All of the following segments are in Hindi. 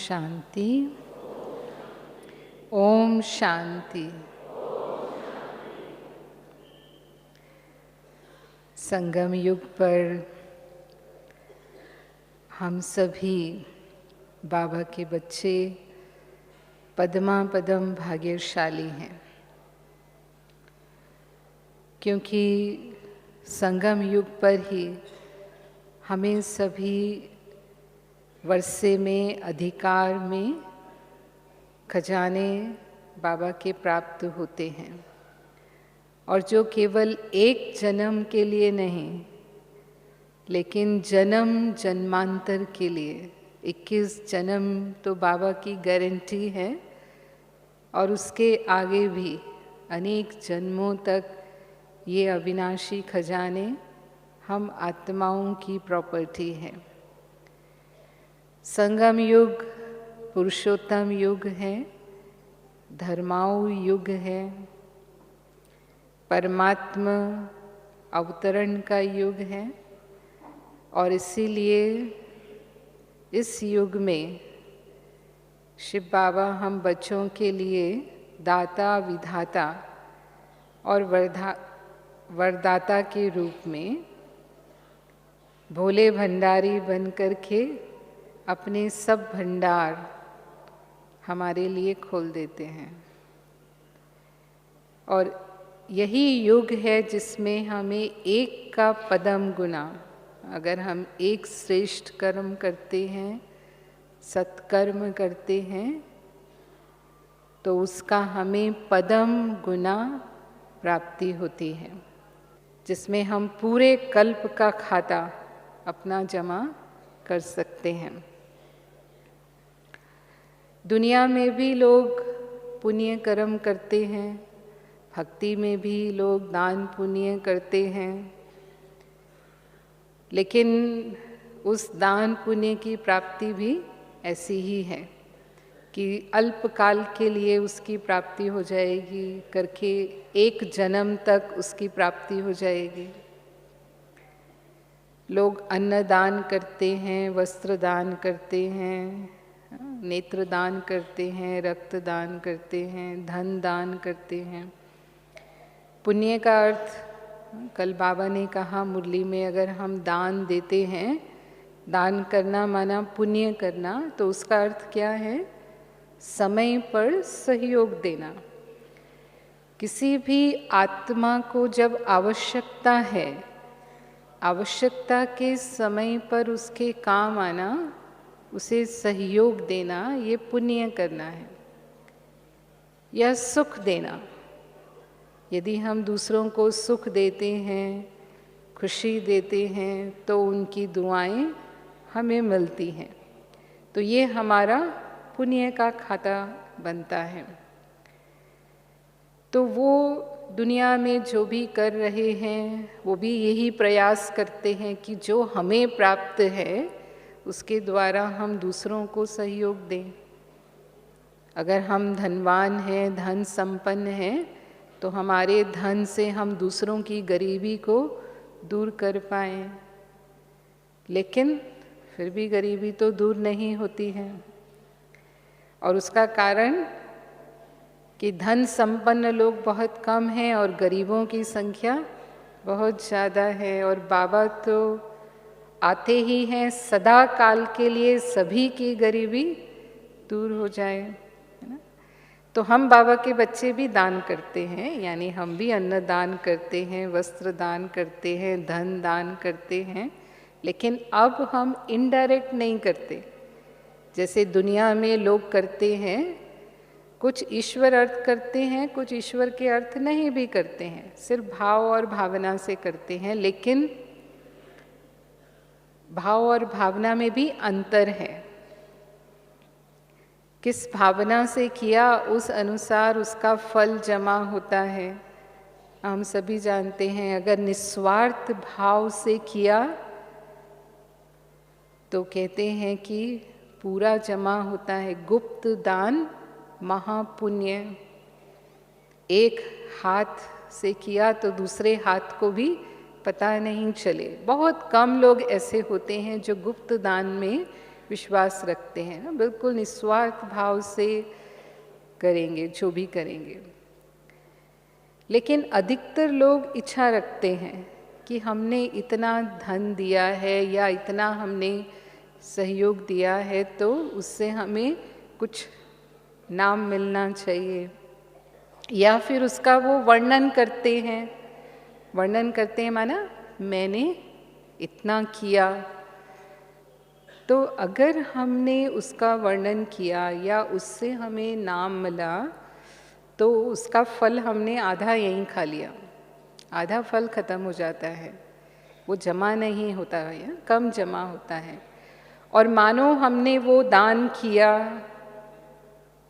शांति। ओम शांति। संगम युग पर हम सभी बाबा के बच्चे पदमा पदम भाग्यशाली हैं, क्योंकि संगम युग पर ही हमें सभी वर्षे में अधिकार में खजाने बाबा के प्राप्त होते हैं, और जो केवल एक जन्म के लिए नहीं लेकिन जन्म जन्मांतर के लिए 21 जन्म तो बाबा की गारंटी है, और उसके आगे भी अनेक जन्मों तक ये अविनाशी खजाने हम आत्माओं की प्रॉपर्टी है। संगम युग पुरुषोत्तम युग है, धर्माऊ युग है, परमात्मा अवतरण का युग है, और इसीलिए इस युग में शिव बाबा हम बच्चों के लिए दाता विधाता और वरदाता के रूप में भोले भंडारी बन कर के अपने सब भंडार हमारे लिए खोल देते हैं। और यही युग है जिसमें हमें एक का पदम गुना, अगर हम एक श्रेष्ठ कर्म करते हैं, सत्कर्म करते हैं, तो उसका हमें पदम गुना प्राप्ति होती है, जिसमें हम पूरे कल्प का खाता अपना जमा कर सकते हैं। दुनिया में भी लोग पुण्य कर्म करते हैं, भक्ति में भी लोग दान पुण्य करते हैं, लेकिन उस दान पुण्य की प्राप्ति भी ऐसी ही है कि अल्पकाल के लिए उसकी प्राप्ति हो जाएगी, करके एक जन्म तक उसकी प्राप्ति हो जाएगी। लोग अन्न दान करते हैं, वस्त्र दान करते हैं, नेत्र दान करते हैं, रक्त दान करते हैं, धन दान करते हैं। पुण्य का अर्थ, कल बाबा ने कहा मुरली में, अगर हम दान देते हैं, दान करना माना पुण्य करना, तो उसका अर्थ क्या है? समय पर सहयोग देना। किसी भी आत्मा को जब आवश्यकता है, आवश्यकता के समय पर उसके काम आना, उसे सहयोग देना, ये पुण्य करना है। या सुख देना, यदि हम दूसरों को सुख देते हैं, खुशी देते हैं, तो उनकी दुआएं हमें मिलती हैं, तो ये हमारा पुण्य का खाता बनता है। तो वो दुनिया में जो भी कर रहे हैं, वो भी यही प्रयास करते हैं कि जो हमें प्राप्त है उसके द्वारा हम दूसरों को सहयोग दें। अगर हम धनवान हैं, धन संपन्न हैं, तो हमारे धन से हम दूसरों की गरीबी को दूर कर पाएं, लेकिन फिर भी गरीबी तो दूर नहीं होती है। और उसका कारण कि धन संपन्न लोग बहुत कम हैं और गरीबों की संख्या बहुत ज़्यादा है। और बाबा तो आते ही हैं सदा काल के लिए सभी की गरीबी दूर हो जाए, है ना। तो हम बाबा के बच्चे भी दान करते हैं, यानी हम भी अन्न दान करते हैं, वस्त्र दान करते हैं, धन दान करते हैं, लेकिन अब हम इनडायरेक्ट नहीं करते जैसे दुनिया में लोग करते हैं। कुछ ईश्वर अर्थ करते हैं, कुछ ईश्वर के अर्थ नहीं भी करते हैं, सिर्फ भाव और भावना से करते हैं, लेकिन भाव और भावना में भी अंतर है। किस भावना से किया उस अनुसार उसका फल जमा होता है। हम सभी जानते हैं, अगर निस्वार्थ भाव से किया तो कहते हैं कि पूरा जमा होता है। गुप्त दान महापुण्य। एक हाथ से किया तो दूसरे हाथ को भी पता नहीं चले। बहुत कम लोग ऐसे होते हैं जो गुप्त दान में विश्वास रखते हैं ना, बिल्कुल निस्वार्थ भाव से करेंगे जो भी करेंगे। लेकिन अधिकतर लोग इच्छा रखते हैं कि हमने इतना धन दिया है या इतना हमने सहयोग दिया है तो उससे हमें कुछ नाम मिलना चाहिए, या फिर उसका वो वर्णन करते हैं माना मैंने इतना किया। तो अगर हमने उसका वर्णन किया या उससे हमें नाम मिला तो उसका फल हमने आधा यहीं खा लिया, आधा फल ख़त्म हो जाता है, वो जमा नहीं होता है, कम जमा होता है। और मानो हमने वो दान किया,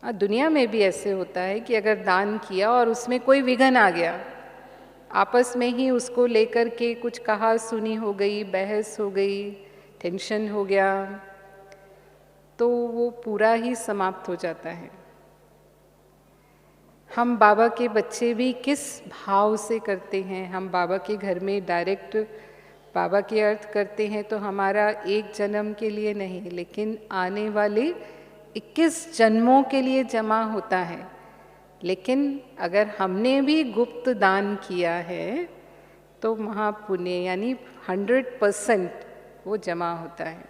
दुनिया में भी ऐसे होता है कि अगर दान किया और उसमें कोई विघ्न आ गया, आपस में ही उसको लेकर के कुछ कहा सुनी हो गई, बहस हो गई, टेंशन हो गया, तो वो पूरा ही समाप्त हो जाता है। हम बाबा के बच्चे भी किस भाव से करते हैं, हम बाबा के घर में डायरेक्ट बाबा के अर्थ करते हैं तो हमारा एक जन्म के लिए नहीं, लेकिन आने वाले 21 जन्मों के लिए जमा होता है। लेकिन अगर हमने भी गुप्त दान किया है तो महापुण्य यानी 100% वो जमा होता है,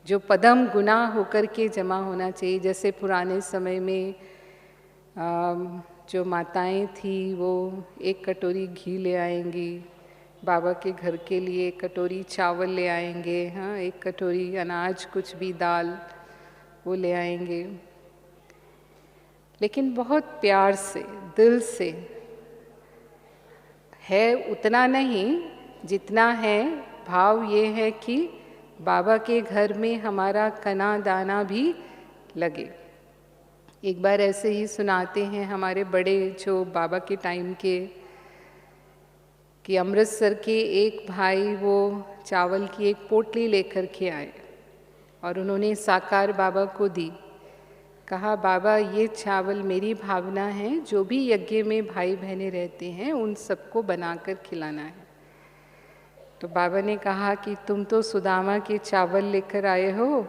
जो पदम गुना होकर के जमा होना चाहिए। जैसे पुराने समय में जो माताएं थी वो एक कटोरी घी ले आएंगी, बाबा के घर के लिए एक कटोरी चावल ले आएंगे, हाँ, एक कटोरी अनाज, कुछ भी दाल वो ले आएंगे, लेकिन बहुत प्यार से, दिल से। है उतना नहीं जितना है, भाव ये है कि बाबा के घर में हमारा कना दाना भी लगे। एक बार ऐसे ही सुनाते हैं हमारे बड़े जो बाबा के टाइम के, कि अमृतसर के एक भाई वो चावल की एक पोटली लेकर के आए और उन्होंने साकार बाबा को दी। कहा बाबा ये चावल मेरी भावना है, जो भी यज्ञ में भाई बहनें रहते हैं उन सबको बनाकर खिलाना है। तो बाबा ने कहा कि तुम तो सुदामा के चावल लेकर आए हो,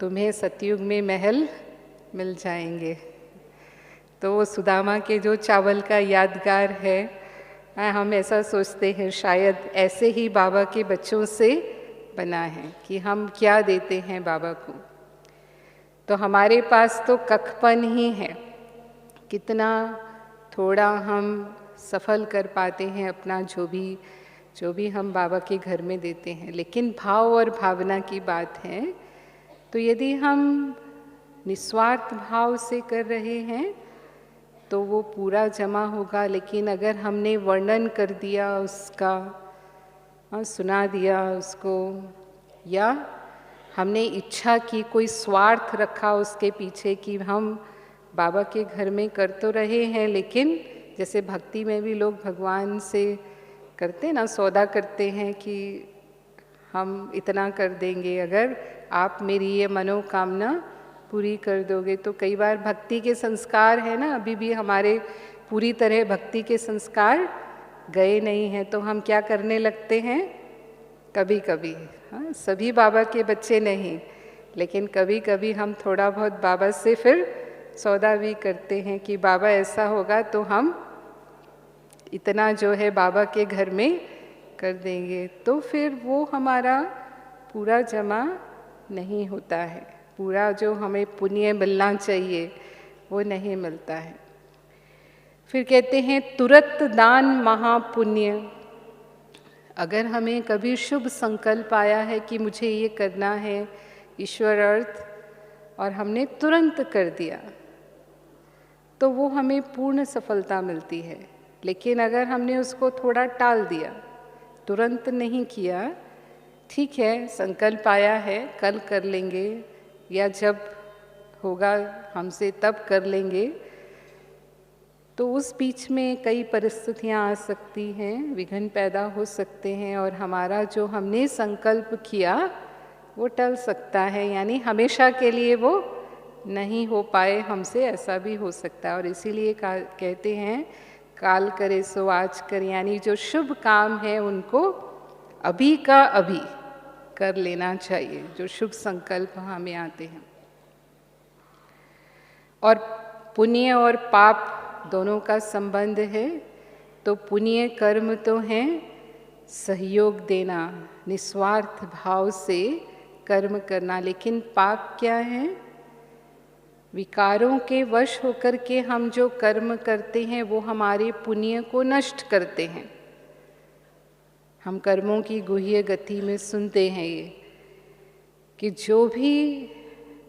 तुम्हें सतयुग में महल मिल जाएंगे। तो वो सुदामा के जो चावल का यादगार है, हम ऐसा सोचते हैं शायद ऐसे ही बाबा के बच्चों से बना है कि हम क्या देते हैं बाबा को। तो हमारे पास तो कखपन ही है, कितना थोड़ा हम सफल कर पाते हैं अपना जो भी हम बाबा के घर में देते हैं। लेकिन भाव और भावना की बात है, तो यदि हम निस्वार्थ भाव से कर रहे हैं तो वो पूरा जमा होगा। लेकिन अगर हमने वर्णन कर दिया उसका, सुना दिया उसको, या हमने इच्छा की, कोई स्वार्थ रखा उसके पीछे कि हम बाबा के घर में कर तो रहे हैं, लेकिन जैसे भक्ति में भी लोग भगवान से करते ना, सौदा करते हैं कि हम इतना कर देंगे अगर आप मेरी ये मनोकामना पूरी कर दोगे। तो कई बार भक्ति के संस्कार है ना, अभी भी हमारे पूरी तरह भक्ति के संस्कार गए नहीं हैं, तो हम क्या करने लगते हैं कभी कभी, हाँ, सभी बाबा के बच्चे नहीं, लेकिन कभी कभी हम थोड़ा बहुत बाबा से फिर सौदा भी करते हैं कि बाबा ऐसा होगा तो हम इतना जो है बाबा के घर में कर देंगे। तो फिर वो हमारा पूरा जमा नहीं होता है, पूरा जो हमें पुण्य मिलना चाहिए वो नहीं मिलता है। फिर कहते हैं तुरंत दान महापुण्य। अगर हमें कभी शुभ संकल्प आया है कि मुझे ये करना है ईश्वर अर्थ, और हमने तुरंत कर दिया तो वो हमें पूर्ण सफलता मिलती है। लेकिन अगर हमने उसको थोड़ा टाल दिया, तुरंत नहीं किया, ठीक है संकल्प आया है कल कर लेंगे या जब होगा हमसे तब कर लेंगे, तो उस बीच में कई परिस्थितियां आ सकती हैं, विघ्न पैदा हो सकते हैं और हमारा जो हमने संकल्प किया वो टल सकता है, यानी हमेशा के लिए वो नहीं हो पाए हमसे, ऐसा भी हो सकता है। और इसीलिए कहते हैं काल करे सो आज कर, यानी जो शुभ काम है उनको अभी का अभी कर लेना चाहिए, जो शुभ संकल्प हमें आते हैं। और पुण्य और पाप दोनों का संबंध है। तो पुण्य कर्म तो हैं सहयोग देना, निस्वार्थ भाव से कर्म करना, लेकिन पाप क्या है? विकारों के वश होकर के हम जो कर्म करते हैं वो हमारे पुण्य को नष्ट करते हैं। हम कर्मों की गुह्य गति में सुनते हैं ये कि जो भी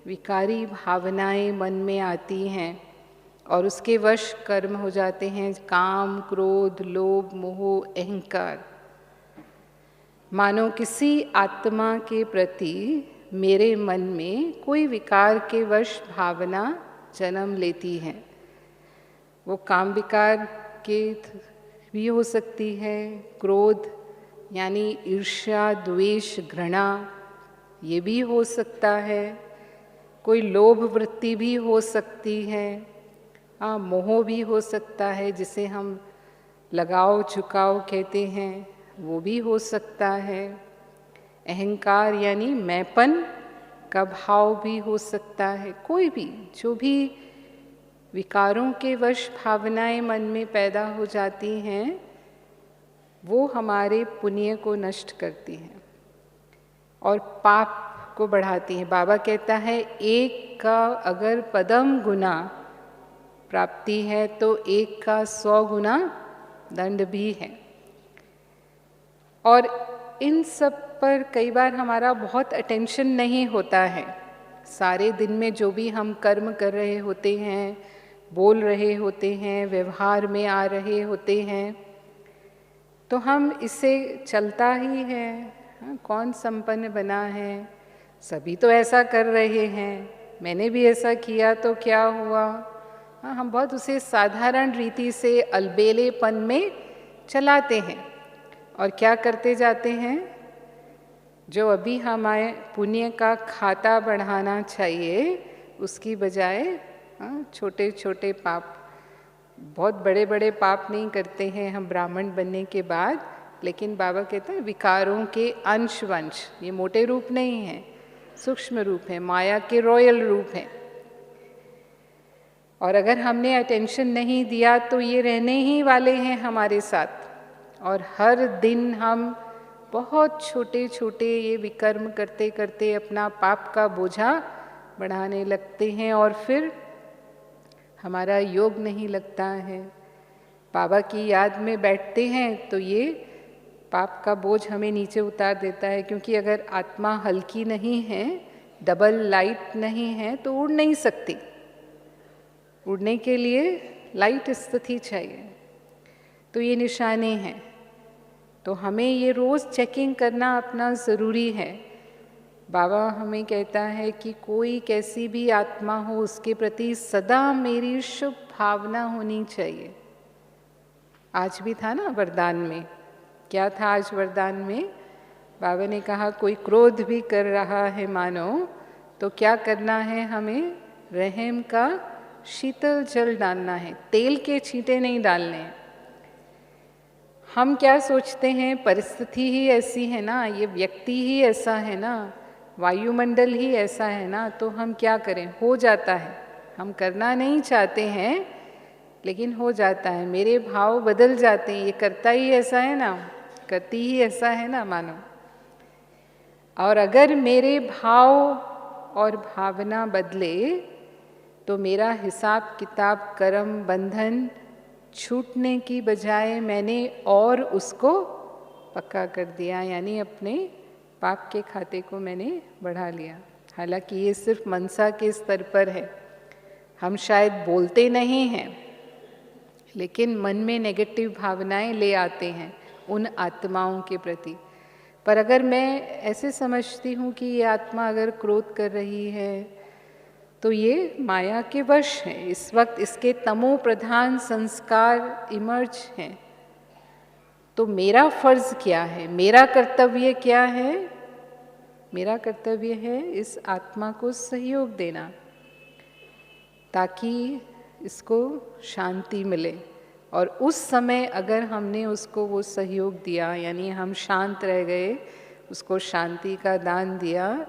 विकारी भावनाएं मन में आती हैं और उसके वश कर्म हो जाते हैं, काम, क्रोध, लोभ, मोह, अहंकार, मानो किसी आत्मा के प्रति मेरे मन में कोई विकार के वश भावना जन्म लेती है। वो काम विकार के भी हो सकती है, क्रोध यानी ईर्ष्या, द्वेष, घृणा ये भी हो सकता है, कोई लोभ वृत्ति भी हो सकती है, मोह भी हो सकता है जिसे हम लगाव झुकाव कहते हैं, वो भी हो सकता है। अहंकार यानी मैंपन का भाव भी हो सकता है। कोई भी जो भी विकारों के वश भावनाएं मन में पैदा हो जाती हैं वो हमारे पुण्य को नष्ट करती हैं और पाप को बढ़ाती हैं। बाबा कहता है एक का अगर पदम गुना प्राप्ति है तो एक का 100 गुना दंड भी है। और इन सब पर कई बार हमारा बहुत अटेंशन नहीं होता है। सारे दिन में जो भी हम कर्म कर रहे होते हैं, बोल रहे होते हैं, व्यवहार में आ रहे होते हैं, तो हम इसे चलता ही है। कौन संपन्न बना है? सभी तो ऐसा कर रहे हैं, मैंने भी ऐसा किया तो क्या हुआ? हम बहुत उसे साधारण रीति से अलबेलेपन में चलाते हैं और क्या करते जाते हैं? जो अभी हमारे पुण्य का खाता बढ़ाना चाहिए उसकी बजाय छोटे छोटे पाप, बहुत बड़े बड़े पाप नहीं करते हैं हम ब्राह्मण बनने के बाद, लेकिन बाबा कहते हैं विकारों के अंश वंश, ये मोटे रूप नहीं है, सूक्ष्म रूप है, माया के रॉयल रूप है। और अगर हमने अटेंशन नहीं दिया तो ये रहने ही वाले हैं हमारे साथ। और हर दिन हम बहुत छोटे छोटे ये विकर्म करते करते अपना पाप का बोझा बढ़ाने लगते हैं और फिर हमारा योग नहीं लगता है। बाबा की याद में बैठते हैं तो ये पाप का बोझ हमें नीचे उतार देता है, क्योंकि अगर आत्मा हल्की नहीं है, डबल लाइट नहीं है तो उड़ नहीं सकती। उड़ने के लिए लाइट स्थिति चाहिए। तो ये निशाने हैं, तो हमें ये रोज़ चेकिंग करना अपना ज़रूरी है। बाबा हमें कहता है कि कोई कैसी भी आत्मा हो उसके प्रति सदा मेरी शुभ भावना होनी चाहिए। आज भी था ना वरदान में, क्या था आज वरदान में? बाबा ने कहा कोई क्रोध भी कर रहा है मानो, तो क्या करना है हमें? रहम का शीतल जल डालना है, तेल के छींटे नहीं डालने हैं। हम क्या सोचते हैं, परिस्थिति ही ऐसी है ना, ये व्यक्ति ही ऐसा है ना, वायुमंडल ही ऐसा है ना, तो हम क्या करें? हो जाता है। हम करना नहीं चाहते हैं लेकिन हो जाता है, मेरे भाव बदल जाते हैं। ये करता ही ऐसा है ना, करती ही ऐसा है ना मानो। और अगर मेरे भाव और भावना बदले तो मेरा हिसाब किताब कर्म बंधन छूटने की बजाय मैंने और उसको पक्का कर दिया, यानी अपने पाप के खाते को मैंने बढ़ा लिया। हालांकि ये सिर्फ मनसा के स्तर पर है, हम शायद बोलते नहीं हैं लेकिन मन में नेगेटिव भावनाएं ले आते हैं उन आत्माओं के प्रति। पर अगर मैं ऐसे समझती हूँ कि ये आत्मा अगर क्रोध कर रही है तो ये माया के वश है, इस वक्त इसके तमो प्रधान संस्कार इमर्ज हैं। तो मेरा फर्ज क्या है, मेरा कर्तव्य क्या है? मेरा कर्तव्य है इस आत्मा को सहयोग देना ताकि इसको शांति मिले। और उस समय अगर हमने उसको वो सहयोग दिया, यानी हम शांत रह गए, उसको शांति का दान दिया,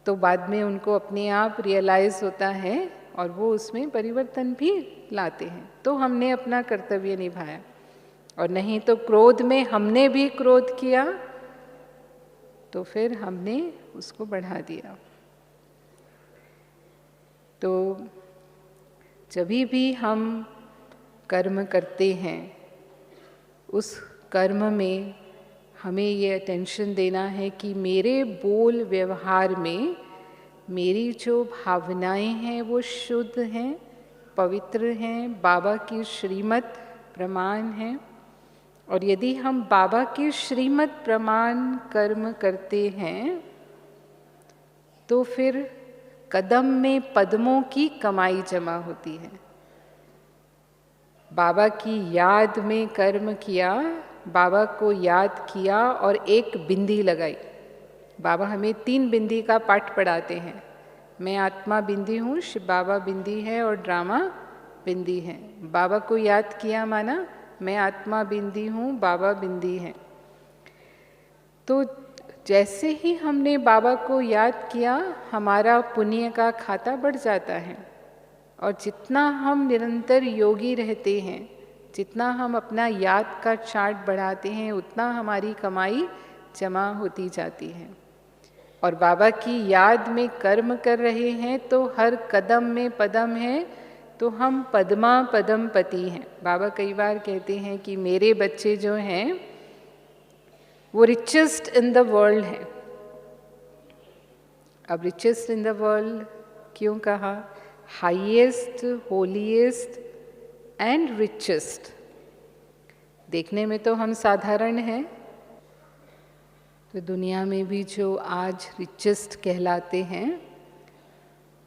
तो बाद में उनको अपने आप रियलाइज होता है और वो उसमें परिवर्तन भी लाते हैं। तो हमने अपना कर्तव्य निभाया, और नहीं तो क्रोध में हमने भी क्रोध किया तो फिर हमने उसको बढ़ा दिया। तो जब भी हम कर्म करते हैं, उस कर्म में हमें ये अटेंशन देना है कि मेरे बोल व्यवहार में मेरी जो भावनाएं हैं वो शुद्ध हैं, पवित्र हैं, बाबा की श्रीमत प्रमाण हैं। और यदि हम बाबा की श्रीमत प्रमाण कर्म करते हैं तो फिर कदम में पद्मों की कमाई जमा होती है। बाबा की याद में कर्म किया, बाबा को याद किया और एक बिंदी लगाई। बाबा हमें 3 बिंदी का पाठ पढ़ाते हैं। मैं आत्मा बिंदी हूँ, शिव बाबा बिंदी है और ड्रामा बिंदी है। बाबा को याद किया माना मैं आत्मा बिंदी हूँ, बाबा बिंदी है। तो जैसे ही हमने बाबा को याद किया, हमारा पुण्य का खाता बढ़ जाता है। और जितना हम निरंतर योगी रहते हैं, जितना हम अपना याद का चार्ट बढ़ाते हैं, उतना हमारी कमाई जमा होती जाती है। और बाबा की याद में कर्म कर रहे हैं तो हर कदम में पदम है, तो हम पद्मा पदम पति हैं। बाबा कई बार कहते हैं कि मेरे बच्चे जो हैं वो रिचेस्ट इन द वर्ल्ड है। अब रिचेस्ट इन द वर्ल्ड क्यों कहा? Highest, holiest and richest. देखने में तो हम साधारण हैं, तो दुनिया में भी जो आज रिचेस्ट कहलाते हैं,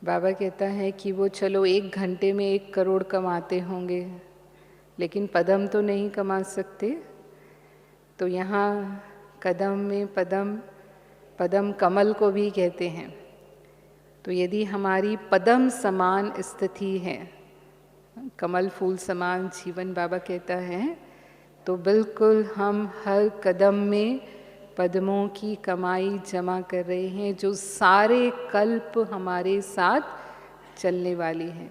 बाबा कहता है कि वो चलो 1 घंटे में 1 करोड़ कमाते होंगे, लेकिन पदम तो नहीं कमा सकते। तो यहाँ कदम में पदम, पदम कमल को भी कहते हैं। तो यदि हमारी पदम समान स्थिति है, कमल फूल समान जीवन बाबा कहता है, तो बिल्कुल हम हर कदम में पद्मों की कमाई जमा कर रहे हैं, जो सारे कल्प हमारे साथ चलने वाली है।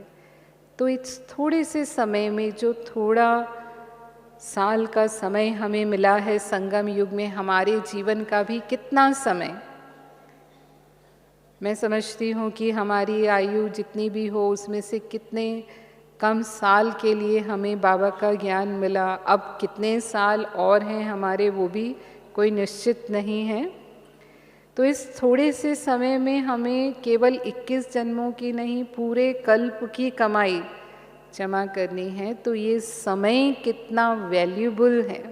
तो इस थोड़े से समय में, जो थोड़ा साल का समय हमें मिला है संगम युग में, हमारे जीवन का भी कितना समय, मैं समझती हूँ कि हमारी आयु जितनी भी हो उसमें से कितने कम साल के लिए हमें बाबा का ज्ञान मिला। अब कितने साल और हैं हमारे, वो भी कोई निश्चित नहीं है। तो इस थोड़े से समय में हमें केवल 21 जन्मों की नहीं, पूरे कल्प की कमाई जमा करनी है। तो ये समय कितना वैल्यूबल है,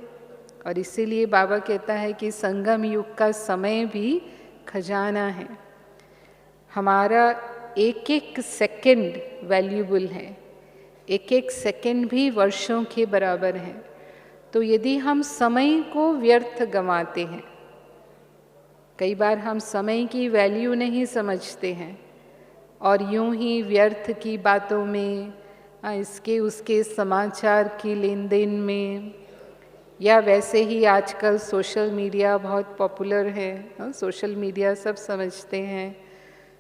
और इसीलिए बाबा कहता है कि संगम युग का समय भी खजाना है। हमारा एक एक सेकंड वैल्यूबल है, एक एक सेकंड भी वर्षों के बराबर है। तो यदि हम समय को व्यर्थ गंवाते हैं, कई बार हम समय की वैल्यू नहीं समझते हैं और यूं ही व्यर्थ की बातों में, इसके उसके समाचार की लेन देन में, या वैसे ही आजकल सोशल मीडिया बहुत पॉपुलर है। सोशल मीडिया सब समझते हैं,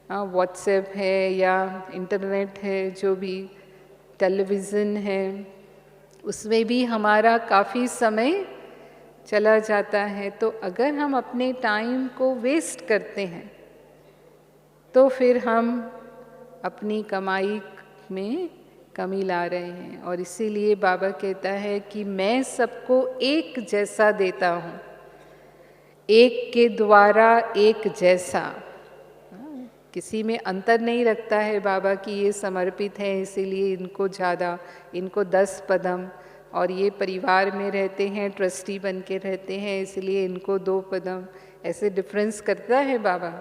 व्हाट्सएप है या इंटरनेट है, जो भी टेलीविज़न है, उसमें भी हमारा काफ़ी समय चला जाता है। तो अगर हम अपने टाइम को वेस्ट करते हैं तो फिर हम अपनी कमाई में कमी ला रहे हैं। और इसीलिए बाबा कहता है कि मैं सबको एक जैसा देता हूँ, एक के द्वारा एक जैसा। किसी में अंतर नहीं रखता है बाबा कि ये समर्पित है इसीलिए इनको ज़्यादा, इनको 10 पदम, और ये परिवार में रहते हैं, ट्रस्टी बन के रहते हैं, इसलिए इनको 2 पदम। ऐसे डिफरेंस करता है बाबा?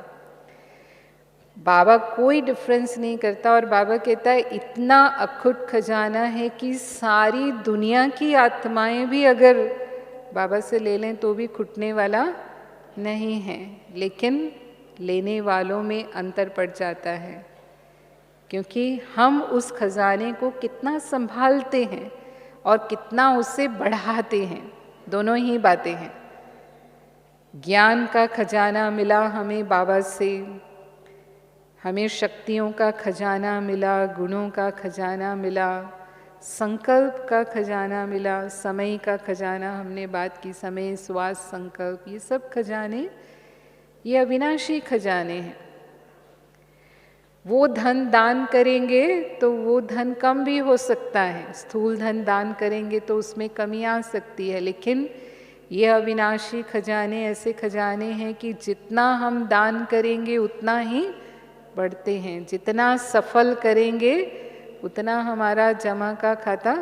बाबा कोई डिफरेंस नहीं करता। और बाबा कहता है इतना अखुट खजाना है कि सारी दुनिया की आत्माएं भी अगर बाबा से ले लें तो भी खुटने वाला नहीं है, लेकिन लेने वालों में अंतर पड़ जाता है, क्योंकि हम उस खजाने को कितना संभालते हैं और कितना उससे बढ़ाते हैं। दोनों ही बातें हैं। ज्ञान का खजाना मिला हमें बाबा से, हमें शक्तियों का खजाना मिला, गुणों का खजाना मिला, संकल्प का खजाना मिला, समय का खजाना, हमने बात की समय, श्वास, संकल्प, ये सब खजाने ये अविनाशी खजाने हैं। वो धन दान करेंगे तो वो धन कम भी हो सकता है, स्थूल धन दान करेंगे तो उसमें कमी आ सकती है, लेकिन ये अविनाशी खजाने ऐसे खजाने हैं कि जितना हम दान करेंगे उतना ही बढ़ते हैं, जितना सफल करेंगे उतना हमारा जमा का खाता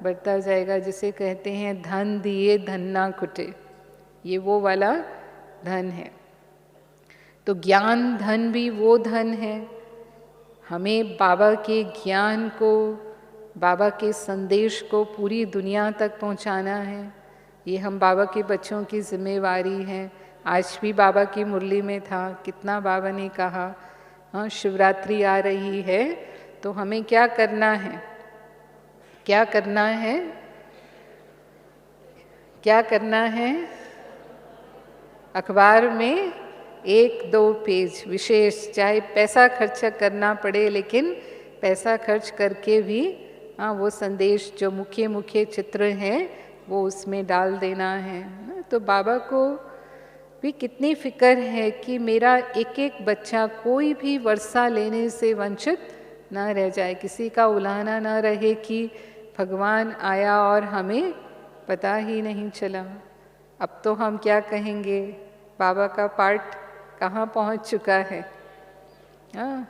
बढ़ता जाएगा। जिसे कहते हैं धन दिए धन ना खुटे, ये वो वाला धन है। तो ज्ञान धन भी वो धन है। हमें बाबा के ज्ञान को, बाबा के संदेश को पूरी दुनिया तक पहुंचाना है। ये हम बाबा के बच्चों की जिम्मेवारी है। आज भी बाबा की मुरली में था, कितना बाबा ने कहा, हाँ शिवरात्रि आ रही है तो हमें क्या करना है, क्या करना है, क्या करना है, अखबार में 1-2 पेज विशेष, चाहे पैसा खर्च करना पड़े, लेकिन पैसा खर्च करके भी हाँ वो संदेश जो मुख्य मुख्य चित्र हैं वो उसमें डाल देना है ना। तो बाबा को भी कितनी फिक्र है कि मेरा एक एक बच्चा कोई भी वर्षा लेने से वंचित ना रह जाए, किसी का उलाहना ना रहे कि भगवान आया और हमें पता ही नहीं चला। अब तो हम क्या कहेंगे, बाबा का पाठ कहाँ पहुँच चुका है। हाँ,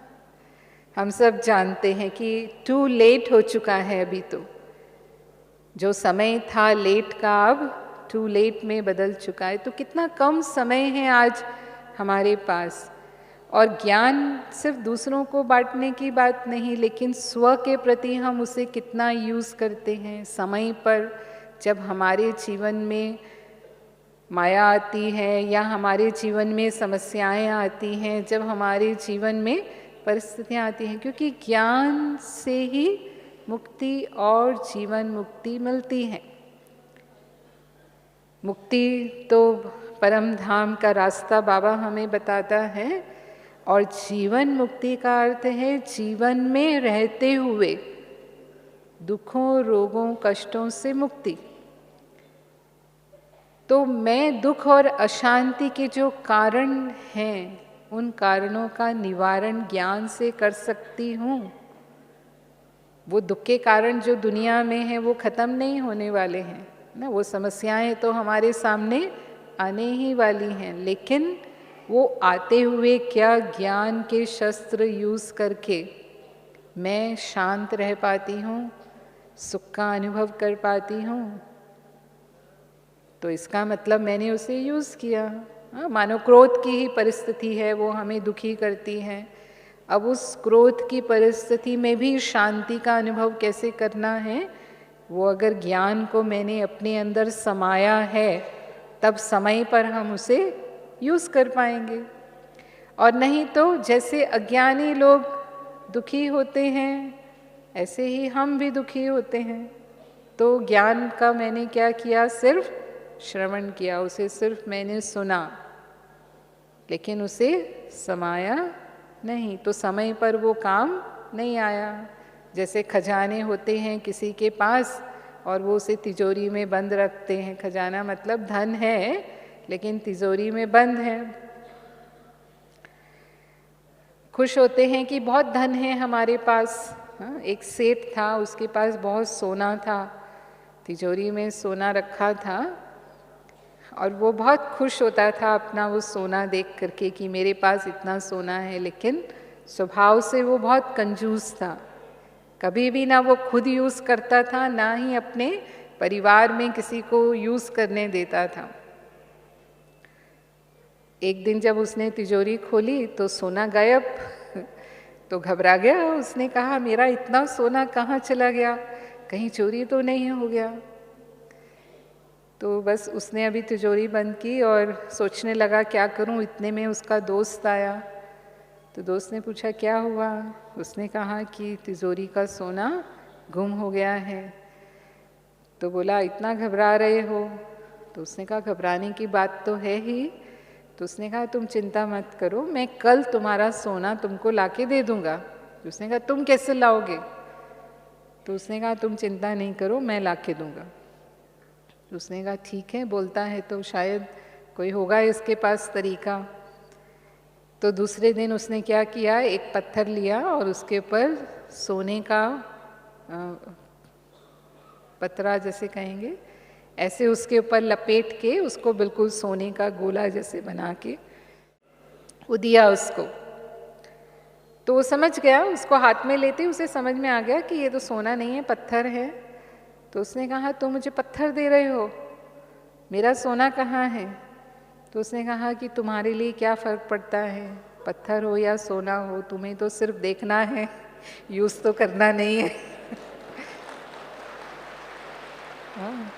हम सब जानते हैं कि टू लेट हो चुका है। अभी तो जो समय था लेट का अब टू लेट में बदल चुका है। तो कितना कम समय है आज हमारे पास। और ज्ञान सिर्फ दूसरों को बांटने की बात नहीं, लेकिन स्व के प्रति हम उसे कितना यूज़ करते हैं। समय पर जब हमारे जीवन में माया आती है या हमारे जीवन में समस्याएं आती हैं, जब हमारे जीवन में परिस्थितियां आती हैं, क्योंकि ज्ञान से ही मुक्ति और जीवन मुक्ति मिलती है। मुक्ति तो परम धाम का रास्ता बाबा हमें बताता है, और जीवन मुक्ति का अर्थ है जीवन में रहते हुए दुखों, रोगों, कष्टों से मुक्ति। तो मैं दुख और अशांति के जो कारण हैं उन कारणों का निवारण ज्ञान से कर सकती हूँ। वो दुख के कारण जो दुनिया में है वो ख़त्म नहीं होने वाले हैं ना, वो समस्याएं तो हमारे सामने आने ही वाली हैं, लेकिन वो आते हुए क्या ज्ञान के शस्त्र यूज़ करके मैं शांत रह पाती हूँ, सुख का अनुभव कर पाती हूँ। तो इसका मतलब मैंने उसे यूज़ किया। मानो क्रोध की ही परिस्थिति है, वो हमें दुखी करती है। अब उस क्रोध की परिस्थिति में भी शांति का अनुभव कैसे करना है, वो अगर ज्ञान को मैंने अपने अंदर समाया है तब समय पर हम उसे यूज़ कर पाएंगे। और नहीं तो जैसे अज्ञानी लोग दुखी होते हैं ऐसे ही हम भी दुखी होते हैं। तो ज्ञान का मैंने क्या किया, सिर्फ श्रवण किया, उसे सिर्फ मैंने सुना, लेकिन उसे समाया नहीं। तो समय पर वो काम नहीं आया। जैसे खजाने होते हैं किसी के पास और वो उसे तिजोरी में बंद रखते हैं। खजाना मतलब धन है लेकिन तिजोरी में बंद है। खुश होते हैं कि बहुत धन है हमारे पास। एक सेठ था, उसके पास बहुत सोना था, तिजोरी में सोना रखा था, और वो बहुत खुश होता था अपना वो सोना देख करके कि मेरे पास इतना सोना है। लेकिन स्वभाव से वो बहुत कंजूस था, कभी भी ना वो खुद यूज़ करता था, ना ही अपने परिवार में किसी को यूज़ करने देता था। एक दिन जब उसने तिजोरी खोली तो सोना गायब। तो घबरा गया, उसने कहा मेरा इतना सोना कहाँ चला गया, कहीं चोरी तो नहीं हो गया। तो बस उसने अभी तिजोरी बंद की और सोचने लगा क्या करूं। इतने में उसका दोस्त आया। तो दोस्त ने पूछा क्या हुआ। उसने कहा कि तिजोरी का सोना गुम हो गया है। तो बोला इतना घबरा रहे हो। तो उसने कहा घबराने की बात तो है ही, तो उसने कहा तुम चिंता मत करो, मैं कल तुम्हारा सोना तुमको लाके दे दूंगा। तो उसने कहा तुम कैसे लाओगे? तो उसने कहा तुम चिंता नहीं करो, मैं लाके दूंगा। तो उसने कहा ठीक है, बोलता है तो शायद कोई होगा इसके पास तरीका। तो दूसरे दिन उसने क्या किया, एक पत्थर लिया और उसके ऊपर सोने का पतरा जैसे कहेंगे, ऐसे उसके ऊपर लपेट के उसको बिल्कुल सोने का गोला जैसे बना के वो दिया उसको। तो वो समझ गया, उसको हाथ में लेते उसे समझ में आ गया कि ये तो सोना नहीं है, पत्थर है। तो उसने कहा तुम मुझे पत्थर दे रहे हो, मेरा सोना कहाँ है? तो उसने कहा कि तुम्हारे लिए क्या फ़र्क पड़ता है, पत्थर हो या सोना हो, तुम्हें तो सिर्फ देखना है, यूज़ तो करना नहीं है।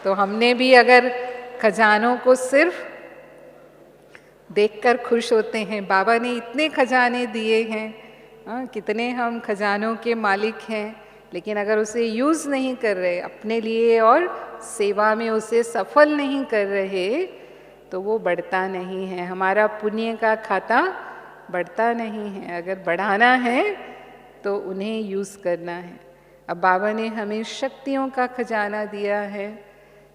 तो हमने भी अगर खजानों को सिर्फ देखकर खुश होते हैं, बाबा ने इतने खजाने दिए हैं, कितने हम खजानों के मालिक हैं, लेकिन अगर उसे यूज़ नहीं कर रहे अपने लिए और सेवा में उसे सफल नहीं कर रहे, तो वो बढ़ता नहीं है, हमारा पुण्य का खाता बढ़ता नहीं है। अगर बढ़ाना है तो उन्हें यूज़ करना है। अब बाबा ने हमें शक्तियों का खजाना दिया है,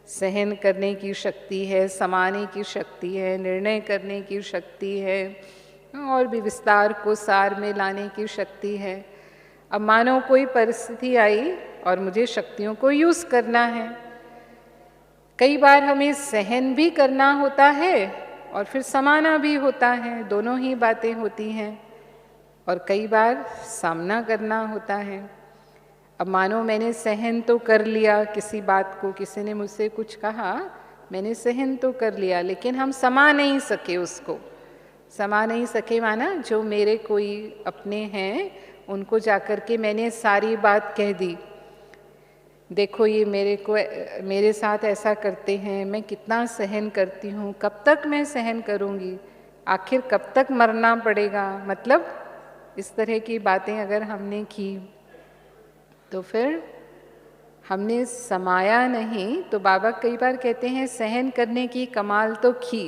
सहन करने की शक्ति है, समाने की शक्ति है, निर्णय करने की शक्ति है, और भी विस्तार को सार में लाने की शक्ति है। अब मानो कोई परिस्थिति आई और मुझे शक्तियों को यूज़ करना है। कई बार हमें सहन भी करना होता है और फिर समाना भी होता है, दोनों ही बातें होती हैं। और कई बार सामना करना होता है। अब मानो मैंने सहन तो कर लिया किसी बात को, किसी ने मुझसे कुछ कहा, मैंने सहन तो कर लिया, लेकिन हम समा नहीं सके, उसको समा नहीं सके। माना जो मेरे कोई अपने हैं उनको जाकर के मैंने सारी बात कह दी, देखो ये मेरे साथ ऐसा करते हैं, मैं कितना सहन करती हूँ, कब तक मैं सहन करूँगी, आखिर कब तक मरना पड़ेगा, मतलब इस तरह की बातें अगर हमने की तो फिर हमने समाया नहीं। तो बाबा कई बार कहते हैं सहन करने की कमाल तो की,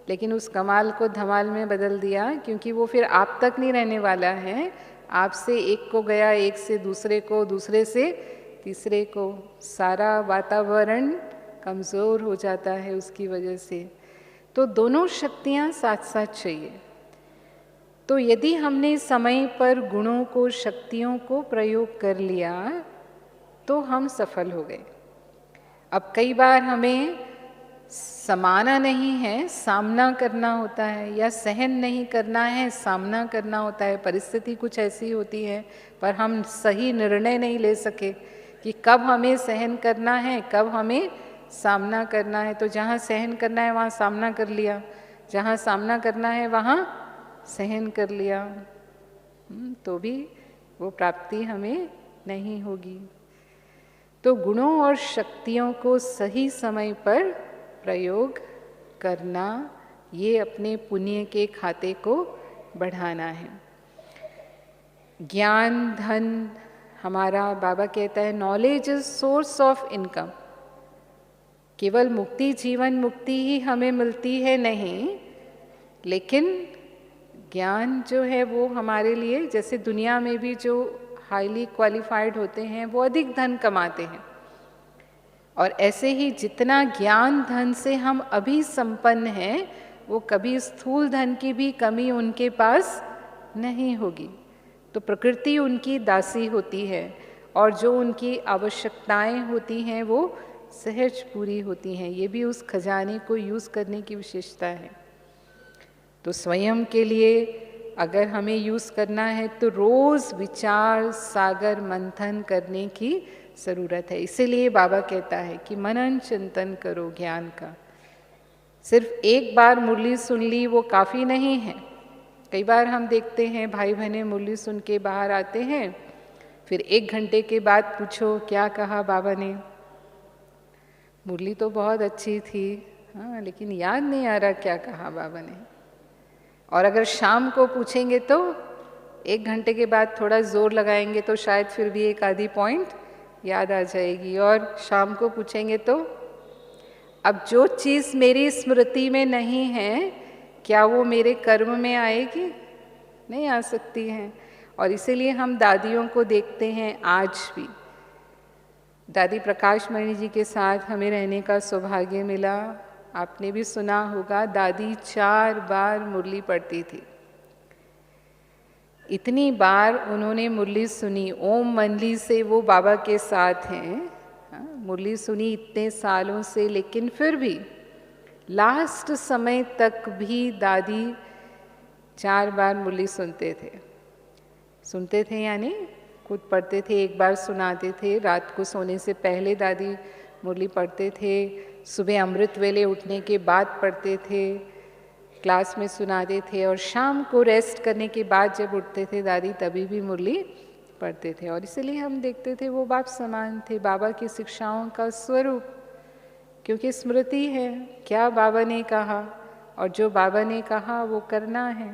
लेकिन उस कमाल को धमाल में बदल दिया, क्योंकि वो फिर आप तक नहीं रहने वाला है, आपसे एक को गया, एक से दूसरे को, दूसरे से तीसरे को, सारा वातावरण कमज़ोर हो जाता है उसकी वजह से। तो दोनों शक्तियाँ साथ साथ चाहिए। तो यदि हमने समय पर गुणों को, शक्तियों को प्रयोग कर लिया तो हम सफल हो गए। अब कई बार हमें समाना नहीं है, सामना करना होता है, या सहन नहीं करना है, सामना करना होता है। परिस्थिति कुछ ऐसी होती है पर हम सही निर्णय नहीं ले सके कि कब हमें सहन करना है, कब हमें सामना करना है। तो जहाँ सहन करना है वहाँ सामना कर लिया, जहाँ सामना करना है वहाँ सहन कर लिया, तो भी वो प्राप्ति हमें नहीं होगी। तो गुणों और शक्तियों को सही समय पर प्रयोग करना, ये अपने पुण्य के खाते को बढ़ाना है। ज्ञान धन हमारा, बाबा कहता है knowledge is source of income. केवल मुक्ति, जीवन मुक्ति ही हमें मिलती है नहीं, लेकिन ज्ञान जो है वो हमारे लिए, जैसे दुनिया में भी जो हाईली क्वालिफाइड होते हैं वो अधिक धन कमाते हैं, और ऐसे ही जितना ज्ञान धन से हम अभी संपन्न हैं, वो कभी स्थूल धन की भी कमी उनके पास नहीं होगी। तो प्रकृति उनकी दासी होती है, और जो उनकी आवश्यकताएं होती हैं वो सहज पूरी होती हैं। ये भी उस खजाने को यूज़ करने की विशेषता है। तो स्वयं के लिए अगर हमें यूज़ करना है तो रोज़ विचार सागर मंथन करने की ज़रूरत है। इसीलिए बाबा कहता है कि मनन चिंतन करो ज्ञान का। सिर्फ एक बार मुरली सुन ली वो काफ़ी नहीं है। कई बार हम देखते हैं भाई बहनें मुरली सुन के बाहर आते हैं, फिर 1 घंटे के बाद पूछो क्या कहा बाबा ने। मुरली तो बहुत अच्छी थी, हाँ, लेकिन याद नहीं आ रहा क्या कहा बाबा ने। और अगर शाम को पूछेंगे तो 1 घंटे के बाद थोड़ा ज़ोर लगाएंगे तो शायद फिर भी एक आधी पॉइंट याद आ जाएगी। और शाम को पूछेंगे तो अब जो चीज़ मेरी स्मृति में नहीं है, क्या वो मेरे कर्म में आएगी? नहीं आ सकती हैं। और इसीलिए हम दादियों को देखते हैं आज भी। दादी प्रकाश मणि जी के साथ हमें रहने का सौभाग्य मिला। आपने भी सुना होगा, दादी 4 बार मुरली पढ़ती थी। इतनी बार उन्होंने मुरली सुनी, ओम मंडली से वो बाबा के साथ हैं, मुरली सुनी इतने सालों से, लेकिन फिर भी लास्ट समय तक भी दादी 4 बार मुरली सुनते थे यानी खुद पढ़ते थे, एक बार सुनाते थे। रात को सोने से पहले दादी मुरली पढ़ते थे, सुबह अमृत वेले उठने के बाद पढ़ते थे, क्लास में सुनाते थे, और शाम को रेस्ट करने के बाद जब उठते थे दादी तभी भी मुरली पढ़ते थे। और इसलिए हम देखते थे वो बाप समान थे, बाबा की शिक्षाओं का स्वरूप, क्योंकि स्मृति है क्या बाबा ने कहा, और जो बाबा ने कहा वो करना है।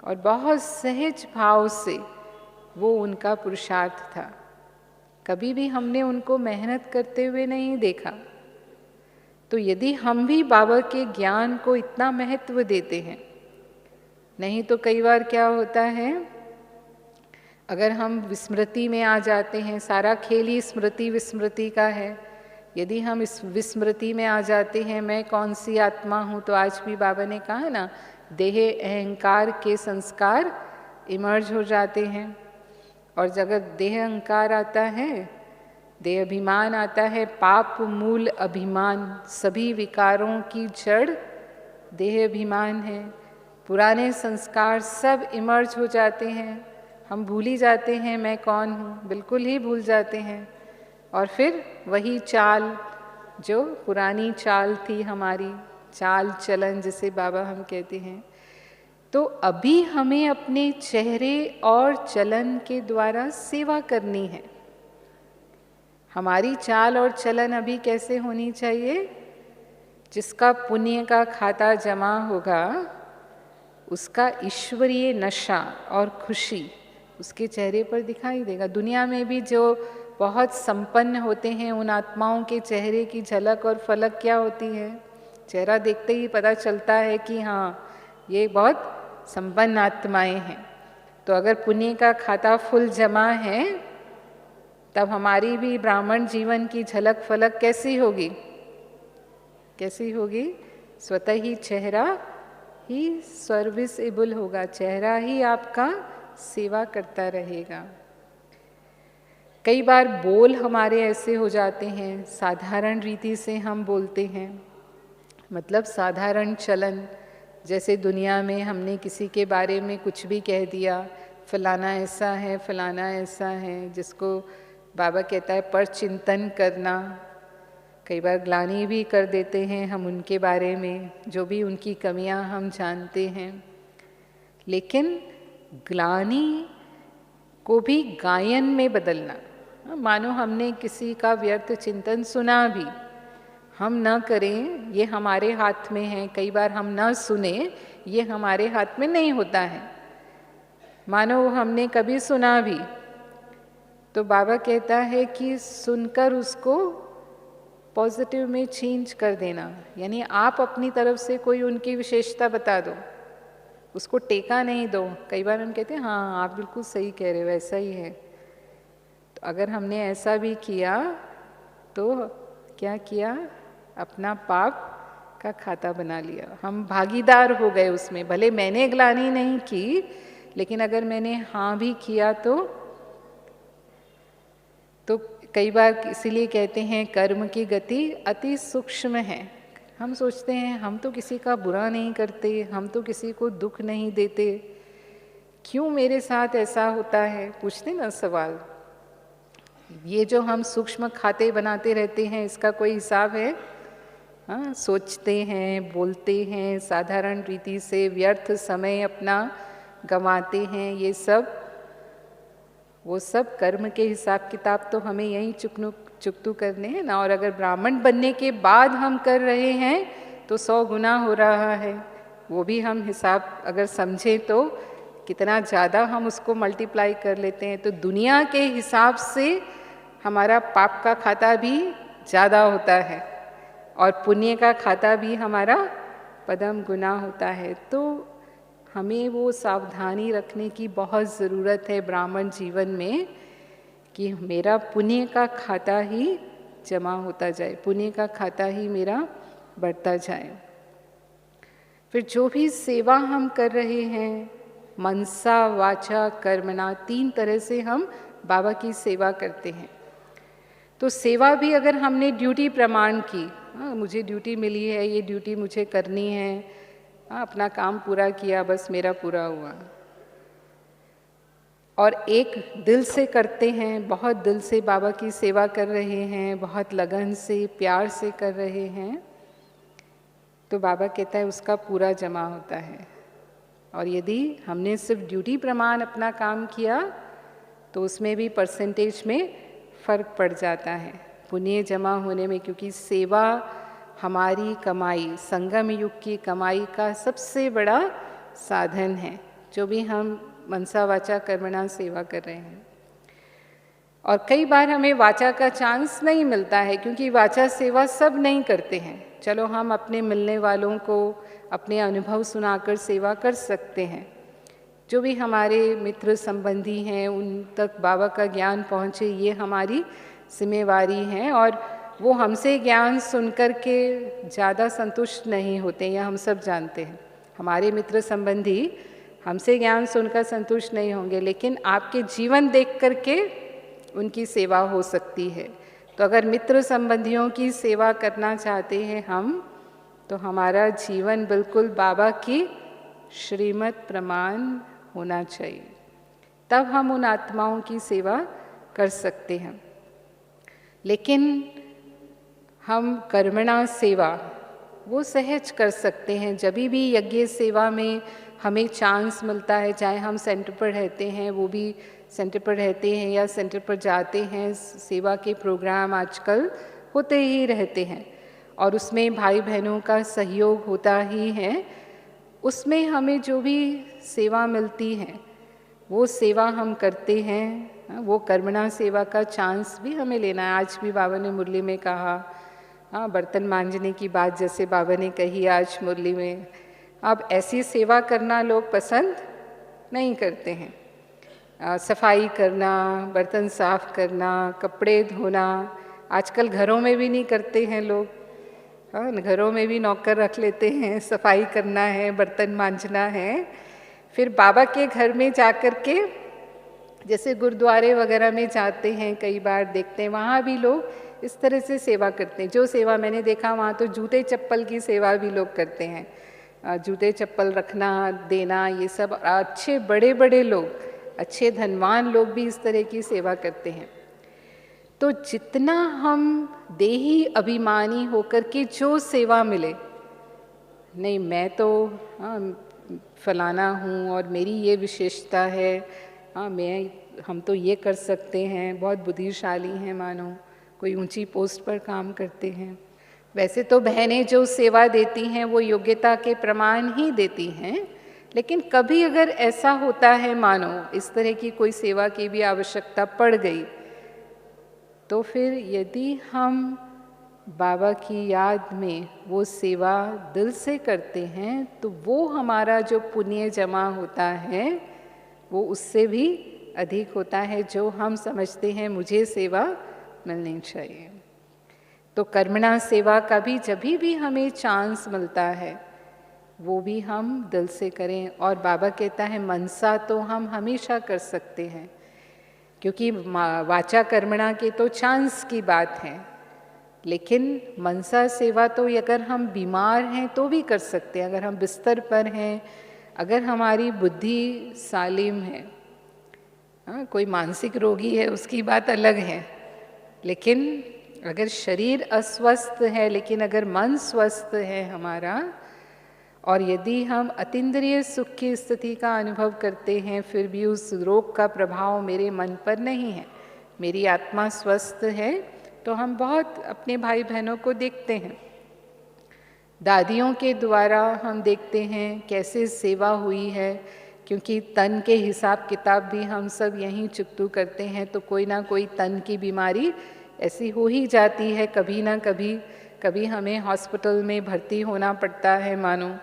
और बहुत सहज भाव से वो उनका पुरुषार्थ था। कभी भी हमने उनको मेहनत करते हुए नहीं देखा। तो यदि हम भी बाबा के ज्ञान को इतना महत्व देते हैं, नहीं तो कई बार क्या होता है, अगर हम विस्मृति में आ जाते हैं, सारा खेल ही स्मृति विस्मृति का है। यदि हम इस विस्मृति में आ जाते हैं, मैं कौन सी आत्मा हूँ, तो आज भी बाबा ने कहा ना, देह अहंकार के संस्कार इमर्ज हो जाते हैं। और जब देह अहंकार आता है, देह अभिमान आता है, पाप मूल अभिमान, सभी विकारों की जड़ देह अभिमान है। पुराने संस्कार सब इमर्ज हो जाते हैं, हम भूल ही जाते हैं मैं कौन हूँ, बिल्कुल ही भूल जाते हैं। और फिर वही चाल, जो पुरानी चाल थी हमारी, चाल चलन जिसे बाबा हम कहते हैं, तो अभी हमें अपने चेहरे और चलन के द्वारा सेवा करनी है। हमारी चाल और चलन अभी कैसे होनी चाहिए? जिसका पुण्य का खाता जमा होगा, उसका ईश्वरीय नशा और खुशी उसके चेहरे पर दिखाई देगा। दुनिया में भी जो बहुत संपन्न होते हैं, उन आत्माओं के चेहरे की झलक और फलक क्या होती है? चेहरा देखते ही पता चलता है कि हाँ, ये बहुत संपन्न आत्माएं हैं। तो अगर पुण्य का खाता फुल जमा है, तब हमारी भी ब्राह्मण जीवन की झलक फलक कैसी होगी? कैसी होगी? स्वतः ही चेहरा ही सर्विसेबल होगा, चेहरा ही आपका सेवा करता रहेगा। कई बार बोल हमारे ऐसे हो जाते हैं, साधारण रीति से हम बोलते हैं, मतलब साधारण चलन, जैसे दुनिया में हमने किसी के बारे में कुछ भी कह दिया, फलाना ऐसा है, फलाना ऐसा है, जिसको बाबा कहता है पर चिंतन करना। कई बार ग्लानि भी कर देते हैं हम उनके बारे में, जो भी उनकी कमियां हम जानते हैं। लेकिन ग्लानि को भी गायन में बदलना, मानो हमने किसी का व्यर्थ चिंतन सुना भी, हम न करें, ये हमारे हाथ में है। कई बार हम न सुने, ये हमारे हाथ में नहीं होता है। मानो हमने कभी सुना भी, तो बाबा कहता है कि सुनकर उसको पॉजिटिव में चेंज कर देना, यानी आप अपनी तरफ से कोई उनकी विशेषता बता दो, उसको टेका नहीं दो। कई बार हम कहते हैं हाँ आप बिल्कुल सही कह रहे हो, ऐसा ही है। तो अगर हमने ऐसा भी किया तो क्या किया? अपना पाप का खाता बना लिया, हम भागीदार हो गए उसमें। भले मैंने ग्लानि नहीं की, लेकिन अगर मैंने हाँ भी किया तो कई बार इसीलिए कहते हैं कर्म की गति अति सूक्ष्म है। हम सोचते हैं हम तो किसी का बुरा नहीं करते, हम तो किसी को दुख नहीं देते, क्यों मेरे साथ ऐसा होता है? पूछते ना सवाल। ये जो हम सूक्ष्म खाते बनाते रहते हैं, इसका कोई हिसाब है? हाँ, सोचते हैं, बोलते हैं, साधारण रीति से व्यर्थ समय अपना गंवाते हैं, ये सब वो सब कर्म के हिसाब किताब तो हमें यहीं चुकतू करने हैं ना। और अगर ब्राह्मण बनने के बाद हम कर रहे हैं तो 100 गुना हो रहा है। वो भी हम हिसाब अगर समझें तो कितना ज़्यादा हम उसको मल्टीप्लाई कर लेते हैं। तो दुनिया के हिसाब से हमारा पाप का खाता भी ज़्यादा होता है और पुण्य का खाता भी हमारा पदम गुनाह होता है। तो हमें वो सावधानी रखने की बहुत ज़रूरत है ब्राह्मण जीवन में कि मेरा पुण्य का खाता ही जमा होता जाए, पुण्य का खाता ही मेरा बढ़ता जाए। फिर जो भी सेवा हम कर रहे हैं, मनसा वाचा कर्मणा, 3 तरह से हम बाबा की सेवा करते हैं। तो सेवा भी अगर हमने ड्यूटी प्रमाण की, मुझे ड्यूटी मिली है, ये ड्यूटी मुझे करनी है, अपना काम पूरा किया, बस मेरा पूरा हुआ, और एक दिल से करते हैं, बहुत दिल से बाबा की सेवा कर रहे हैं, बहुत लगन से प्यार से कर रहे हैं, तो बाबा कहता है उसका पूरा जमा होता है। और यदि हमने सिर्फ ड्यूटी प्रमाण अपना काम किया तो उसमें भी परसेंटेज में फ़र्क पड़ जाता है पुण्य जमा होने में, क्योंकि सेवा हमारी कमाई, संगम युग की कमाई का सबसे बड़ा साधन है, जो भी हम मनसा वाचा कर्मणा सेवा कर रहे हैं। और कई बार हमें वाचा का चांस नहीं मिलता है, क्योंकि वाचा सेवा सब नहीं करते हैं। चलो हम अपने मिलने वालों को अपने अनुभव सुनाकर सेवा कर सकते हैं, जो भी हमारे मित्र संबंधी हैं उन तक बाबा का ज्ञान पहुँचे, ये हमारी जिम्मेवारी है। और वो हमसे ज्ञान सुनकर के ज़्यादा संतुष्ट नहीं होते, यह हम सब जानते हैं। हमारे मित्र संबंधी हमसे ज्ञान सुनकर संतुष्ट नहीं होंगे, लेकिन आपके जीवन देख करके उनकी सेवा हो सकती है। तो अगर मित्र संबंधियों की सेवा करना चाहते हैं हम, तो हमारा जीवन बिल्कुल बाबा की श्रीमत प्रमाण होना चाहिए, तब हम उन आत्माओं की सेवा कर सकते हैं। लेकिन हम कर्मणा सेवा वो सहज कर सकते हैं जब भी यज्ञ सेवा में हमें चांस मिलता है, चाहे हम सेंटर पर रहते हैं, वो भी सेंटर पर रहते हैं या सेंटर पर जाते हैं। सेवा के प्रोग्राम आजकल होते ही रहते हैं और उसमें भाई बहनों का सहयोग होता ही है। उसमें हमें जो भी सेवा मिलती है वो सेवा हम करते हैं, वो कर्मणा सेवा का चांस भी हमें लेना है। आज भी बाबा ने मुरली में कहा, बर्तन मांजने की बात जैसे बाबा ने कही आज मुरली में, अब ऐसी सेवा करना लोग पसंद नहीं करते हैं। सफाई करना, बर्तन साफ करना, कपड़े धोना, आजकल घरों में भी नहीं करते हैं लोग। घरों में भी नौकर रख लेते हैं, सफाई करना है, बर्तन मांजना है। फिर बाबा के घर में जाकर के, जैसे गुरुद्वारे वगैरह में जाते हैं, कई बार देखते हैं वहाँ भी लोग इस तरह से सेवा करते हैं। जो सेवा मैंने देखा वहाँ तो जूते चप्पल की सेवा भी लोग करते हैं, जूते चप्पल रखना देना, ये सब अच्छे बड़े बड़े लोग, अच्छे धनवान लोग भी इस तरह की सेवा करते हैं। तो जितना हम देही अभिमानी होकर के जो सेवा मिले, नहीं मैं तो फलाना हूँ और मेरी ये विशेषता है, हम तो ये कर सकते हैं, बहुत बुद्धिशाली हैं, मानो कोई ऊंची पोस्ट पर काम करते हैं। वैसे तो बहनें जो सेवा देती हैं वो योग्यता के प्रमाण ही देती हैं, लेकिन कभी अगर ऐसा होता है, मानो इस तरह की कोई सेवा की भी आवश्यकता पड़ गई, तो फिर यदि हम बाबा की याद में वो सेवा दिल से करते हैं तो वो हमारा जो पुण्य जमा होता है वो उससे भी अधिक होता है जो हम समझते हैं मुझे सेवा मिलनी चाहिए। तो कर्मणा सेवा का भी जब भी हमें चांस मिलता है वो भी हम दिल से करें। और बाबा कहता है मनसा तो हम हमेशा कर सकते हैं, क्योंकि वाचा कर्मणा के तो चांस की बात है, लेकिन मनसा सेवा तो अगर हम बीमार हैं तो भी कर सकते हैं, अगर हम बिस्तर पर हैं, अगर हमारी बुद्धि सालिम है। कोई मानसिक रोगी है उसकी बात अलग है, लेकिन अगर शरीर अस्वस्थ है लेकिन अगर मन स्वस्थ है हमारा, और यदि हम अतीन्द्रिय सुख की स्थिति का अनुभव करते हैं फिर भी उस रोग का प्रभाव मेरे मन पर नहीं है, मेरी आत्मा स्वस्थ है, तो हम बहुत अपने भाई बहनों को देखते हैं, दादियों के द्वारा हम देखते हैं कैसे सेवा हुई है, क्योंकि तन के हिसाब किताब भी हम सब यहीं चुकतू करते हैं, तो कोई ना कोई तन की बीमारी ऐसी हो ही जाती है कभी ना कभी, कभी हमें हॉस्पिटल में भर्ती होना पड़ता है, मानो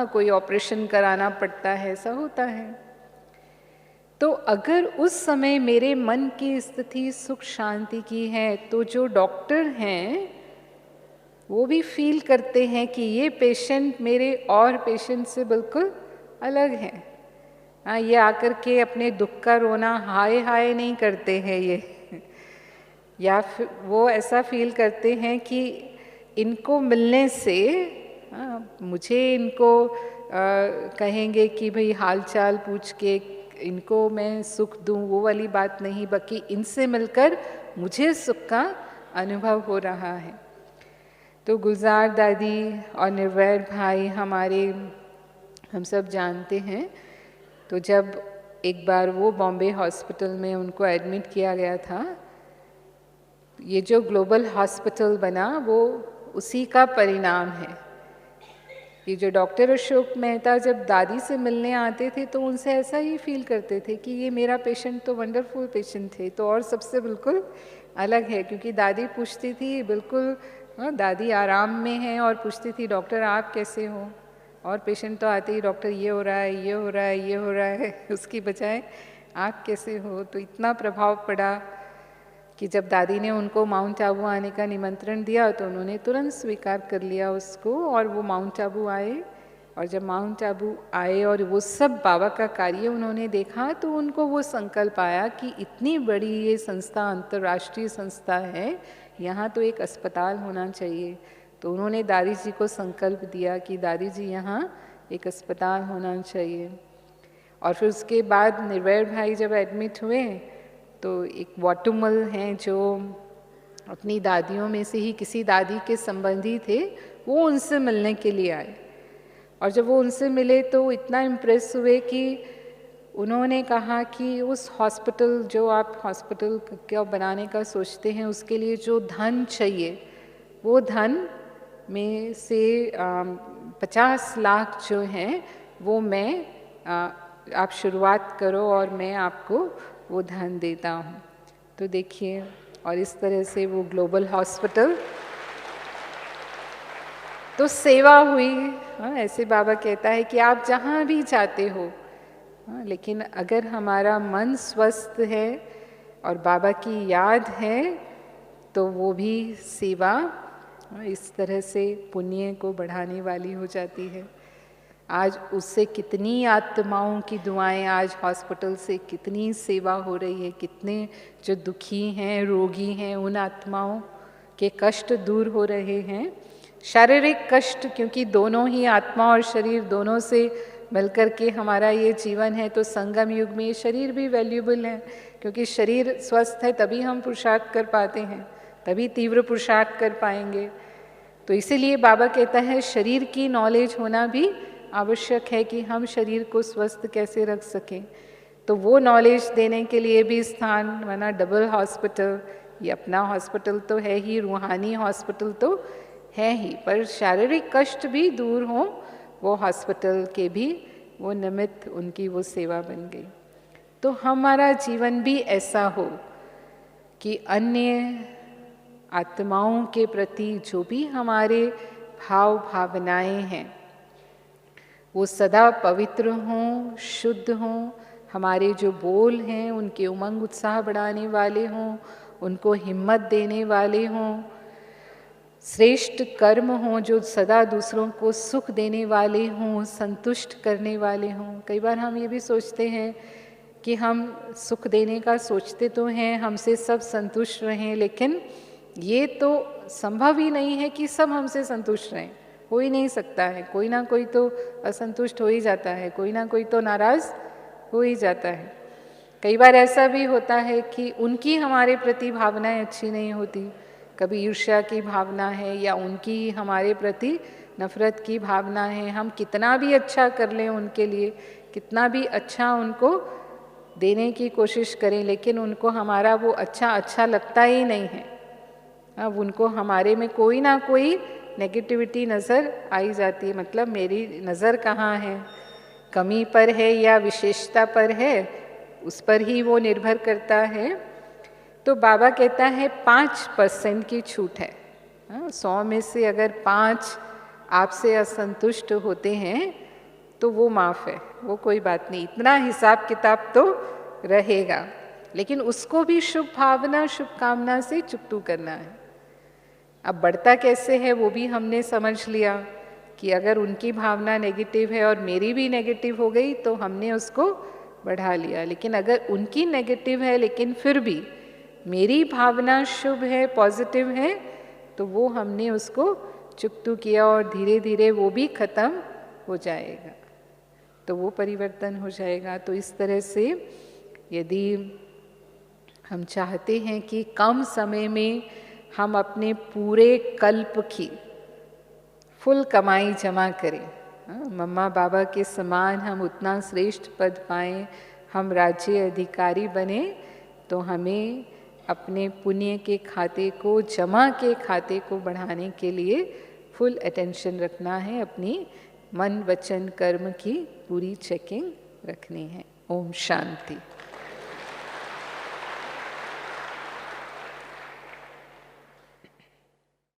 कोई ऑपरेशन कराना पड़ता है, ऐसा होता है। तो अगर उस समय मेरे मन की स्थिति सुख शांति की है, तो जो डॉक्टर हैं वो भी फील करते हैं कि ये पेशेंट मेरे और पेशेंट से बिल्कुल अलग है। ये आकर के अपने दुख का रोना हाय हाय नहीं करते हैं ये, या फिर वो ऐसा फील करते हैं कि इनको मिलने से मुझे इनको कहेंगे कि भाई हाल चाल पूछ के इनको मैं सुख दूं, वो वाली बात नहीं, बाकी इनसे मिलकर मुझे सुख का अनुभव हो रहा है। तो गुलजार दादी और निर्वैर भाई हमारे, हम सब जानते हैं। तो जब एक बार वो बॉम्बे हॉस्पिटल में उनको एडमिट किया गया था, ये जो ग्लोबल हॉस्पिटल बना वो उसी का परिणाम है। ये जो डॉक्टर अशोक मेहता जब दादी से मिलने आते थे तो उनसे ऐसा ही फील करते थे कि ये मेरा पेशेंट तो वंडरफुल पेशेंट थे, तो और सबसे बिल्कुल अलग है। क्योंकि दादी पूछती थी बिल्कुल, दादी आराम में है और पूछती थी डॉक्टर आप कैसे हो, और पेशेंट तो आते ही डॉक्टर ये हो रहा है, ये हो रहा है, ये हो रहा है, उसकी बजाय आप कैसे हो। तो इतना प्रभाव पड़ा कि जब दादी ने उनको माउंट आबू आने का निमंत्रण दिया तो उन्होंने तुरंत स्वीकार कर लिया उसको, और वो माउंट आबू आए। और जब माउंट आबू आए और वो सब बाबा का कार्य उन्होंने देखा तो उनको वो संकल्प आया कि इतनी बड़ी ये संस्था, अंतर्राष्ट्रीय संस्था है, यहाँ तो एक अस्पताल होना चाहिए। तो उन्होंने दादी जी को संकल्प दिया कि दादी जी यहाँ एक अस्पताल होना चाहिए। और फिर उसके बाद निर्वैर भाई जब एडमिट हुए तो एक वाटुमल हैं जो अपनी दादियों में से ही किसी दादी के संबंधी थे, वो उनसे मिलने के लिए आए। और जब वो उनसे मिले तो इतना इम्प्रेस हुए कि उन्होंने कहा कि उस हॉस्पिटल, जो आप हॉस्पिटल क्या बनाने का सोचते हैं, उसके लिए जो धन चाहिए वो धन में से 50 लाख जो हैं वो मैं, आप शुरुआत करो और मैं आपको वो धन देता हूँ। तो देखिए, और इस तरह से वो ग्लोबल हॉस्पिटल, तो सेवा हुई। ऐसे बाबा कहता है कि आप जहाँ भी जाते हो, लेकिन अगर हमारा मन स्वस्थ है और बाबा की याद है तो वो भी सेवा इस तरह से पुण्य को बढ़ाने वाली हो जाती है। आज उससे कितनी आत्माओं की दुआएं, आज हॉस्पिटल से कितनी सेवा हो रही है, कितने जो दुखी हैं, रोगी हैं, उन आत्माओं के कष्ट दूर हो रहे हैं। शारीरिक कष्ट, क्योंकि दोनों ही आत्मा और शरीर दोनों से मिलकर के हमारा ये जीवन है, तो संगम युग में ये शरीर भी वैल्यूबल है, क्योंकि शरीर स्वस्थ है तभी हम पुरुषार्थ कर पाते हैं, तभी तीव्र पुरुषार्थ कर पाएंगे। तो इसीलिए बाबा कहता है शरीर की नॉलेज होना भी आवश्यक है कि हम शरीर को स्वस्थ कैसे रख सकें। तो वो नॉलेज देने के लिए भी स्थान बना डबल हॉस्पिटल। ये अपना हॉस्पिटल तो है ही, रूहानी हॉस्पिटल तो है ही, पर शारीरिक कष्ट भी दूर हों, वो हॉस्पिटल के भी वो निमित्त उनकी वो सेवा बन गई। तो हमारा जीवन भी ऐसा हो कि अन्य आत्माओं के प्रति जो भी हमारे भाव भावनाएं हैं वो सदा पवित्र हों, शुद्ध हों। हमारे जो बोल हैं उनके उमंग उत्साह बढ़ाने वाले हों, उनको हिम्मत देने वाले हों। श्रेष्ठ कर्म हों जो सदा दूसरों को सुख देने वाले हों, संतुष्ट करने वाले हों। कई बार हम ये भी सोचते हैं कि हम सुख देने का सोचते तो हैं, हमसे सब संतुष्ट रहें, लेकिन ये तो संभव ही नहीं है कि सब हमसे संतुष्ट रहें। हो ही नहीं सकता है, कोई ना कोई तो असंतुष्ट हो ही जाता है, कोई ना कोई तो नाराज़ हो ही जाता है। कई बार ऐसा भी होता है कि उनकी हमारे प्रति भावनाएं अच्छी नहीं होती, कभी ईर्ष्या की भावना है या उनकी हमारे प्रति नफरत की भावना है। हम कितना भी अच्छा कर लें उनके लिए, कितना भी अच्छा उनको देने की कोशिश करें, लेकिन उनको हमारा वो अच्छा लगता ही नहीं है। अब उनको हमारे में कोई ना कोई नेगेटिविटी नज़र आई जाती है। मतलब मेरी नज़र कहाँ है, कमी पर है या विशेषता पर है, उस पर ही वो निर्भर करता है। तो बाबा कहता है 5% की छूट है, 100 में से अगर 5 आपसे असंतुष्ट होते हैं तो वो माफ़ है, वो कोई बात नहीं, इतना हिसाब किताब तो रहेगा, लेकिन उसको भी शुभ भावना शुभकामना से चुकतू करना है। अब बढ़ता कैसे है वो भी हमने समझ लिया कि अगर उनकी भावना नेगेटिव है और मेरी भी नेगेटिव हो गई तो हमने उसको बढ़ा लिया। लेकिन अगर उनकी नेगेटिव है लेकिन फिर भी मेरी भावना शुभ है, पॉजिटिव है, तो वो हमने उसको चुकतू किया और धीरे धीरे वो भी खत्म हो जाएगा, तो वो परिवर्तन हो जाएगा। तो इस तरह से यदि हम चाहते हैं कि कम समय में हम अपने पूरे कल्प की फुल कमाई जमा करें, मम्मा बाबा के समान हम उतना श्रेष्ठ पद पाएं, हम राज्य अधिकारी बने, तो हमें अपने पुण्य के खाते को, जमा के खाते को बढ़ाने के लिए फुल अटेंशन रखना है, अपनी मन वचन कर्म की पूरी चेकिंग रखनी है। ओम शांति।